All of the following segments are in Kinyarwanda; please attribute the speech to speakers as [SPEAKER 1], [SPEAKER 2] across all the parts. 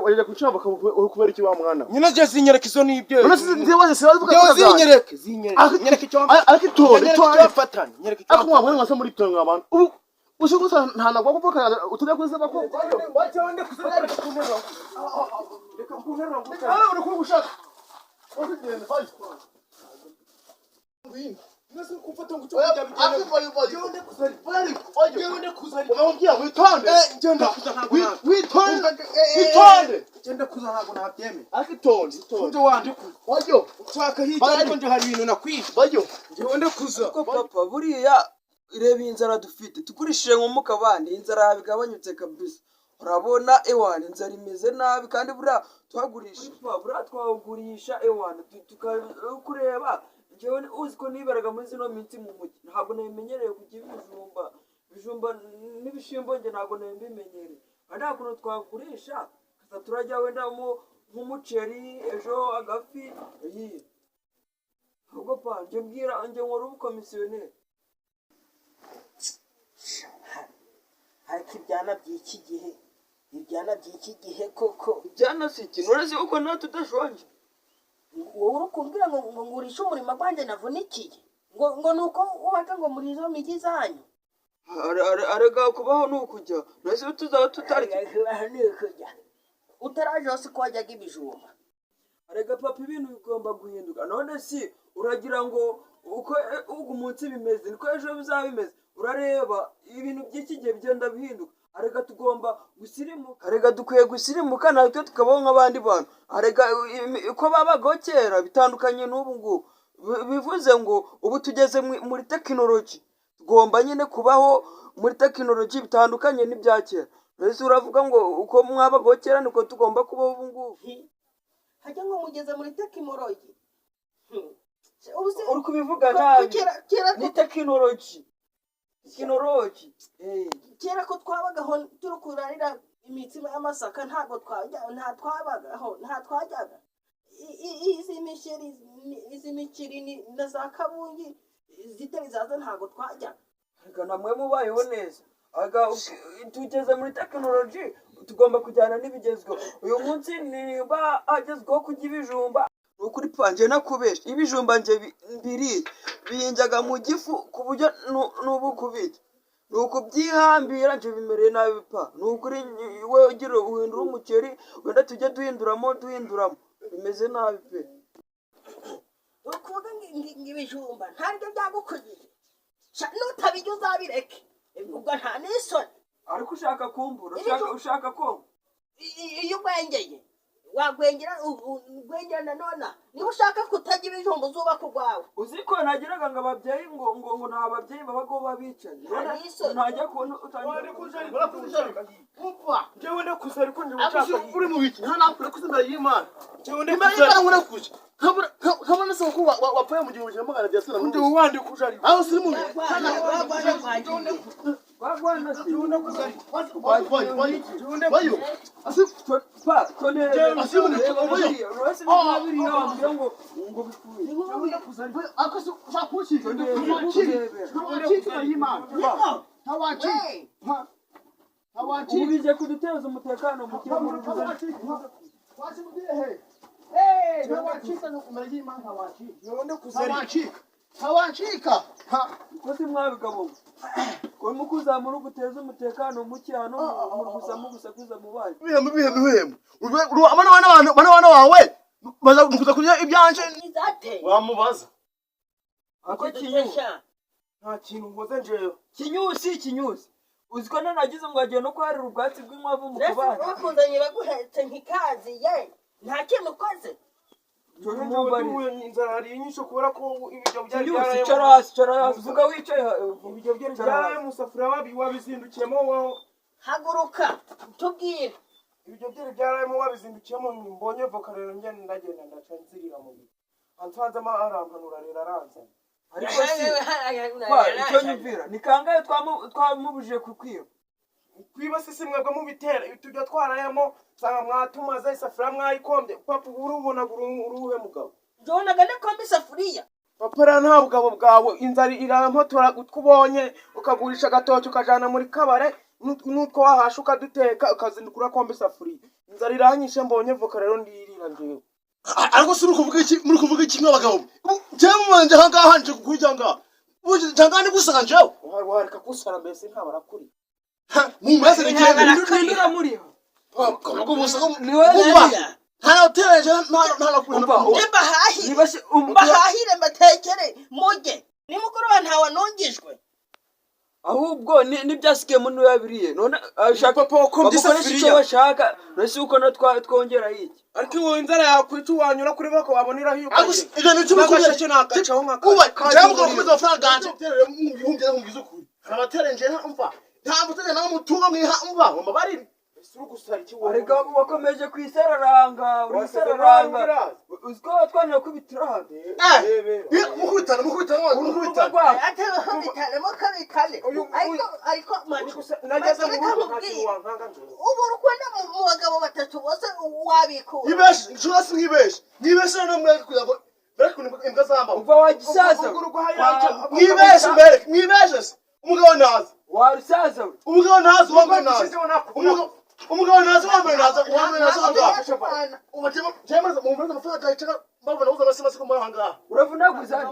[SPEAKER 1] Wajya kuchava kubera iki wa mwana
[SPEAKER 2] nyina je zinyereka izo nibyo
[SPEAKER 1] none se bavuga
[SPEAKER 2] zinyereka icyo
[SPEAKER 1] fatana nyereka icyo ako mwana ngasa muri tonga abantu ubu ushugusa ntana kwa kuvuka utujya kuzaba ko
[SPEAKER 2] wacha wende kusaba kunero reka kunero
[SPEAKER 1] uri kugushaka ukigenda fayi
[SPEAKER 2] nasi kumfata ngo cyojya
[SPEAKER 1] bigenda gende kuzari umubwira witonde
[SPEAKER 2] ngenda kuzana
[SPEAKER 1] witonde
[SPEAKER 2] ngenda kuzana ntago nabyeme
[SPEAKER 1] akitonde
[SPEAKER 2] nje wandi
[SPEAKER 1] wajyo
[SPEAKER 2] utaka hirya ariko nje hari ibintu nakwisha
[SPEAKER 1] wajyo
[SPEAKER 2] ngende kuza
[SPEAKER 3] ko papa buriya ireba inzara dufite tukurishije nko mukabandi inzara habigabanyutse kabisa urabona ewana inzara imeze nabi kandi buriya twagurisha buriya twagurisha ewana tukureba jewe uziko niberaga muri zino minsi mu mujyi ntabwo nabimenyereye kugira ibijumba n'ibishimbo nge ntabwo nabimenyereye ariko kuno twagurisha kaza turajya wenda nk'umuceri ejo agafi ahubwo pa nje mbwira nje nkora ubukomisiyoneri
[SPEAKER 4] ariko ibyana by'iki gihe koko
[SPEAKER 3] ibyana si ikintu uretse uko natwe tudashonje
[SPEAKER 4] wowe urukumbwira ngo ngurishe umurimo gwanjye navunikiye ngo nuko ubaka ngo muri izo migi zanyu
[SPEAKER 3] arega kubaho nukujya nase tuzaba tutarya
[SPEAKER 4] utaraje hose ko wajyaga ibijumba
[SPEAKER 3] arega papa ibintu bigomba guhinduka none si uragira ngo uko umunsi bimeze niko ejo bizaba bimeze urareba ibintu by'iki gihe bigenda bihinduka arega tugomba gusirimuka arega dukwiye gusirimuka natwe tukabaho nk'abandi bantu arega uko babagaho kera bitandukanye n'ubu ngubu bivuze ngo ubu tugeze muri tekinoloji tugomba nyine kubaho muri tekinoloji bitandukanye n'ibya kera mbese uravuga ngo uko mwabagaho kera niko tugomba kubaho ubu ngubu
[SPEAKER 4] hajya ngo mugeze muri tekinoloji
[SPEAKER 3] uri kubivuga nabi ni tekinoloji
[SPEAKER 4] kera ko twabagaho turi kurarira imitsima y'amasaka nta twajyaga izi miciri na za kabungi zitari zaza ntabwo twajyaga
[SPEAKER 3] ariko namwe mubayeho neza tugeze muri tekinoloji tugomba kujyana n'ibigezweho uyu munsi niba hagezweho kurya ibijumba ukuri panje nakubesha ibijumba nje bihinjaga mu gifu ku buryo n'ubu kubita nuko byihambira nje bimereye nabi pa nukuri we ugira uhindura umuceri wenda tujye duhinduramo bimeze nabi pe
[SPEAKER 4] ukuvuga ngibijumba ntabwo byagukojeje nutabijya uzabireke ubwo nta n'isoni
[SPEAKER 3] ariko ushaka kumbura ushaka ko
[SPEAKER 4] iyo ugwengeye wagwengera nanone niba ushaka kutajya ibijumba uzubaka urwawe
[SPEAKER 3] uziko nagiraga ngo ababyeyi ngo nta babyeyi babago babicaye ntajya kubona utangira
[SPEAKER 1] jewe ndakuza ariko nje ushaka uri mu biki nta nakure kuzimbera y'Imana jewe ndakuza nkabona se ko wapfuye mu gihe ujemo kana byasira
[SPEAKER 2] ndi uwandi kuja ari
[SPEAKER 1] aho siri mu biki
[SPEAKER 3] bagwana
[SPEAKER 2] jewe ndakuza
[SPEAKER 1] bayo asi
[SPEAKER 3] pa tone
[SPEAKER 1] asimu ni
[SPEAKER 3] rose n'abiri yambye ngo bifuye
[SPEAKER 1] jewe ndakuza akose usakushi y'Imana hawachi
[SPEAKER 3] ubije kuduteza umutekano mu kigo muri
[SPEAKER 1] hawachika
[SPEAKER 3] kosi mwabigabo ko mukuzamura guteza umutekano mu cyano mu gusakuza mu bayi
[SPEAKER 1] bihemu abana wawe baza kuza kurya ibyanje wamubaza
[SPEAKER 3] ako kinyusha
[SPEAKER 2] nta kintu ngoze njeyo
[SPEAKER 3] kinyusi uziko nanagize ngo agiye no kwarira ubwatsi bw'inkwavu mu kubana
[SPEAKER 4] bakundanye baguhetse nkikazi ye nta kintu ukoze
[SPEAKER 2] inzara hari inyisho kubera ko ibiryo byari
[SPEAKER 3] byaraye. Cara hasi vuga wicaye.
[SPEAKER 2] Ibiryo byari byaraye mu safuriya wabizindukiyemo wowe.
[SPEAKER 4] Haguruka tubwire.
[SPEAKER 2] Ibiryo byari byarayemo wabizindukiyemo mbonye voka rero ndagenda ndaca nzirira mu bihe. Ansanze arampanura rero aranza.
[SPEAKER 3] Ariko si icyo nyumvira ni kangahe twamubujije kukwiba.
[SPEAKER 2] Kwiba sisi mwebwe mubitera tujya twarayemo sanga mwatumaza isafuriya mwayikombye papa urubona uruhe mugabo
[SPEAKER 4] Jonaga nekomba isafuriya.
[SPEAKER 2] papa nta bugabo bwawe inzara irampotora utubonye ukagurisha gatoki ukajana muri kabare nutwo wahasha ukaduteka ukazindukura komba isafuriya inzara iranyishe mbonye voka rero ndirira njewe
[SPEAKER 1] ariko si muri kuvuga iki mwabagabo jewe manje hangaha nje kukujanga jangani gusanje
[SPEAKER 2] wareka kusara mbese nta barakuri
[SPEAKER 1] mumeze
[SPEAKER 3] Nindura muri ho.
[SPEAKER 1] ko busaka
[SPEAKER 3] Niwe
[SPEAKER 1] nta hotel nta nakuri
[SPEAKER 4] Mbahahire mbatekere mujye. Nimugoroba ntawe nongejwe.
[SPEAKER 3] ahubwo nibyasikiye muri yabiriye none ashaka
[SPEAKER 1] papa ko
[SPEAKER 3] icyo bashaka nasi uko no twongera iki
[SPEAKER 2] ariko wowe inzara yakwica wanyura kuri bako wabonera hiyo
[SPEAKER 1] ibyo ni cyo
[SPEAKER 2] nakashe cyo nakacaho nkaka
[SPEAKER 1] uba cyangwa ko kuza amafaranga ganje terere mu bihumbi ngize ukuri abaterenje umva nta mutege nawe mutunga mwiha umva mbabarire
[SPEAKER 2] suru gusara iki wowe
[SPEAKER 3] ariko wakomeje kwisararanga uziko twanira kubitira hande
[SPEAKER 1] mukubitana
[SPEAKER 4] Atabitane mukabikane. Ariko mani
[SPEAKER 2] nageze mu wankanga
[SPEAKER 4] ubu rukwenda mu bagabo batatu bose wabikura.
[SPEAKER 1] Nibesh, nshobora nibesh no mweke kuyago. Bereko imbwa zamba.
[SPEAKER 3] uva wagisaza
[SPEAKER 1] Nibesh. Umugabo nazi.
[SPEAKER 3] warisaza
[SPEAKER 1] Umugabo nazi wambaye nazi. Umugabo nazi wambaye nazi. Ubatema jema mu mbaza amafaranga cyangwa mbabona uza basima siko muri hanga.
[SPEAKER 3] uravunaguza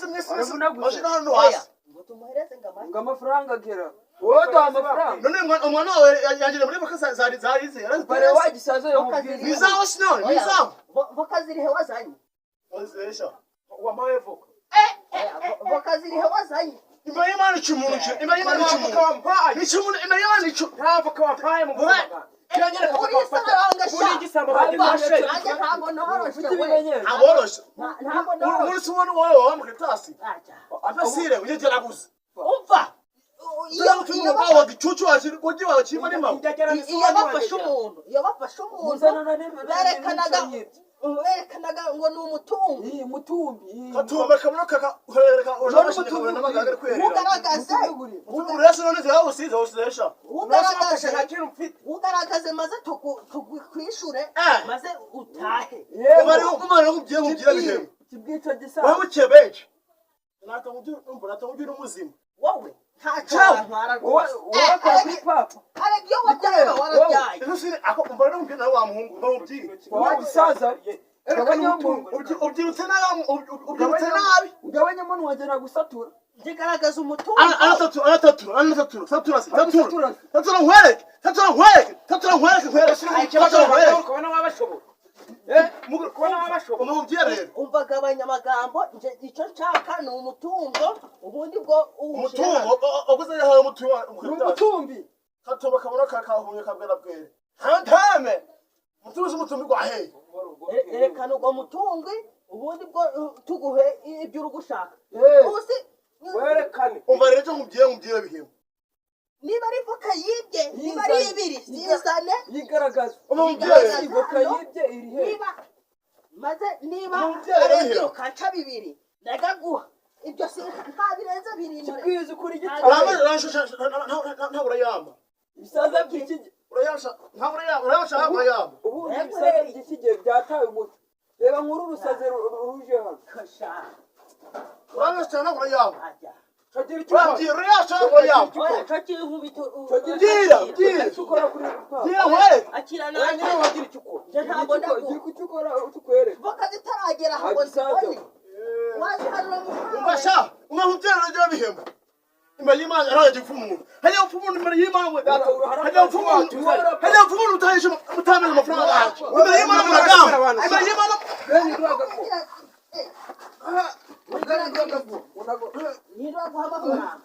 [SPEAKER 1] Mwese.
[SPEAKER 3] Uravunaguza.
[SPEAKER 1] Bashika hano hasi.
[SPEAKER 3] ngamafaranga gera wowe to amafaranga
[SPEAKER 1] None umwana wawe yagire muri bakaza zarize.
[SPEAKER 3] bare wagisaza yo mubwiza
[SPEAKER 1] Nizaho sinone, nizaho.
[SPEAKER 4] Voka zirihe wazanye.
[SPEAKER 1] Ozesha.
[SPEAKER 2] wamaye voka
[SPEAKER 4] Voka zirihe wazanye.
[SPEAKER 1] Imba y'Imana icumuntu.
[SPEAKER 2] nta voka wampaye mu buzima kiranyereka
[SPEAKER 4] Uri
[SPEAKER 2] voka
[SPEAKER 4] saranga
[SPEAKER 2] uri igisambo bagimashe
[SPEAKER 4] Nanjye ntabwo noroshe we.
[SPEAKER 3] ibimenyetso
[SPEAKER 1] Aboroshe.
[SPEAKER 4] Ntabwo noroshe.
[SPEAKER 1] Muri subona wowe wamukitasi.
[SPEAKER 4] Aja.
[SPEAKER 1] Afasire ugegera gusa.
[SPEAKER 4] Umva.
[SPEAKER 1] Iyo bawo gicucu akiri kugi wawe kimwe n'imamo.
[SPEAKER 4] Iyo bafashe umuntu berekanaga ngo ni umutungo.
[SPEAKER 3] mutumbi
[SPEAKER 1] Katumba kabona kaka urabashaka n'amagare kwera.
[SPEAKER 4] Ugaragaze
[SPEAKER 1] Urese none zawo usize usesha.
[SPEAKER 4] ugaragaze maze tukwishure maze utahe.
[SPEAKER 1] Bari umwana kugiye mugira bihembe.
[SPEAKER 3] kibwica gisa
[SPEAKER 1] Baho kebeje. Natamugira umuzima.
[SPEAKER 4] Wowe ntacyo ntwara rwose.
[SPEAKER 3] wakora kuri papa
[SPEAKER 4] Ariko iyo wakorera warabyaye.
[SPEAKER 1] Nusire ako umbara no mbina wa muhungu bawubyi.
[SPEAKER 3] wagisaza
[SPEAKER 1] Ubyirutse nabi.
[SPEAKER 3] ugabanyemo ntiwagera gusatura
[SPEAKER 4] Zigaragaza umutungo.
[SPEAKER 1] Satura nkwereke.
[SPEAKER 2] kubona wabashoboye
[SPEAKER 1] Umubye rero.
[SPEAKER 4] Umva gabanya amagambo icyo nshaka ni umutungo ubundi bwo
[SPEAKER 1] Umutungo oguze yahaye
[SPEAKER 3] umutumbi
[SPEAKER 1] Katumba kabona kakahumye kabwera bwere. Hantame. Mutuzi umutumbi gwahe.
[SPEAKER 4] erekana ubwo mutungo ubundi bwo tuguhe ibyo uri gushaka. Ubusi
[SPEAKER 2] werekane
[SPEAKER 1] Umva rero cyo mubye bihembe.
[SPEAKER 4] niba ari voka yibye niba ari ibiri zizane
[SPEAKER 3] yigaragaza
[SPEAKER 1] Umubye.
[SPEAKER 3] ivoka yibye iri he
[SPEAKER 4] niba ari ibyo kaca bibiri ndagaguha ibyo si nta birenze birindwi.
[SPEAKER 3] kibwiza ukuri gito
[SPEAKER 1] Ntabura yamba.
[SPEAKER 3] ibisaza by'iki
[SPEAKER 1] Ntabura yamba.
[SPEAKER 3] ubu ibisaza by'iki byataye umuti reba nkuru rusaze ruje hano
[SPEAKER 1] Urabona ntabura yamba.
[SPEAKER 4] Ajya.
[SPEAKER 3] kagira icyo
[SPEAKER 1] Urabwira ntabura yamba.
[SPEAKER 4] Oya kaciye nkubito.
[SPEAKER 1] Gira.
[SPEAKER 3] icyo ukora kuri papa
[SPEAKER 1] Gira nkwereke.
[SPEAKER 4] Akira
[SPEAKER 3] nanjye
[SPEAKER 4] nanjye.
[SPEAKER 3] wagira icyo ukora
[SPEAKER 4] Je ntabwo ndaguha.
[SPEAKER 3] gira icyo ukora tukwereka
[SPEAKER 4] Voka zitaragera aho ngo zibone. Waziharura mu muhanda.
[SPEAKER 1] Umbasha. Umubye rero bihembe. Imali y'Imana araje gupfumuntu. Hajya gupfumuntu imali y'Imana we data. Hajya gupfumuntu utahisha mutamenya amafaranga yacu. Imali y'Imana muragamba. Imali y'Imana
[SPEAKER 4] Niba guha amafaranga.